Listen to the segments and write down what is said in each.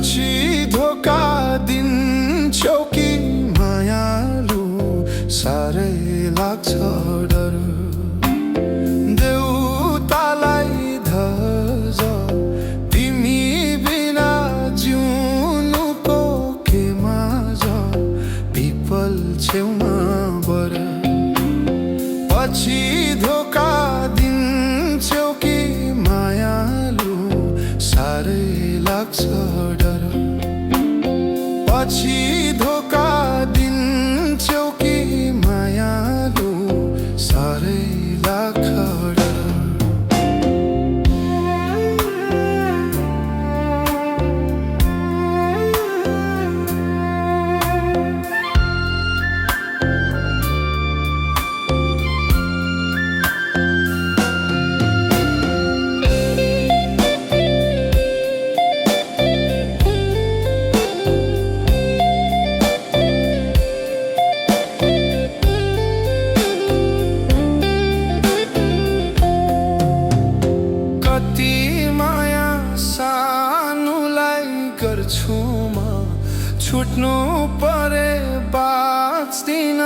पछि धोका दिन्छौ कि मायालु साह्रै लाग्छ डर। देउतालाई धज तिमी बिना जिउनुको के माझ पिपल छेउमा बर। पछि धोका दिन्छौ कि मायालु साह्रै लाग्छ डर। पछि धोका दिन्छौ कि मायालु साह्रै लाग्छ डर। कति माया सानुलाई गर्छु म, छुट्नु परे बाँच्दिन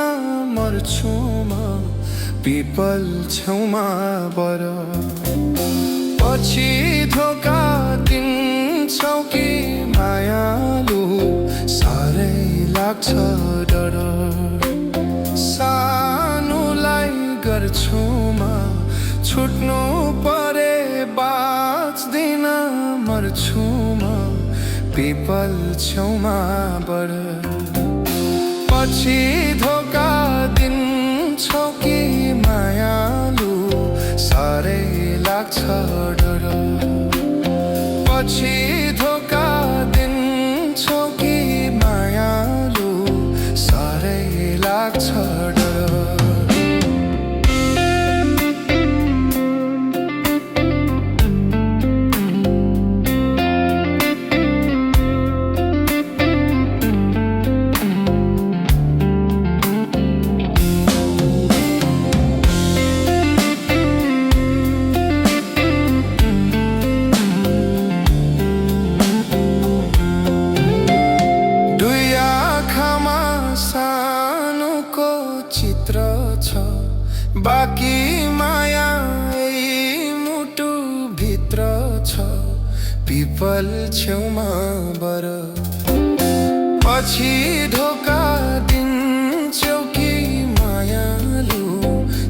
मर्छु म पिपल छेउमा बर। पछि धोका दिन्छौ कि मायालु साह्रै लाग्छ डर। सानुलाई गर्छु म, छुट्नु परे बाँच्दिन मर्छु म पिपल छेउमा बर। पछि धोका दिन्छौ कि मायालु साह्रै लाग्छ डर। पछि धोका दिन्छौ कि मायालु साह्रै लाग्छ डर। सानुको चित्र छ, बाँकी माया यही मुटु भित्र छ पिपल छेउमा बर। पछि धोका दिन्छौ कि मायालु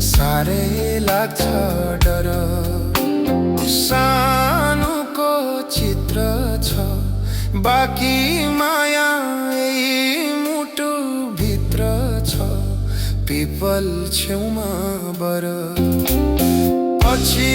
साह्रै लाग्छ डर। सानुको चित्र छ, बाँकी माया यही मुटु भित्र छ पिपल छेउमा बर। पछि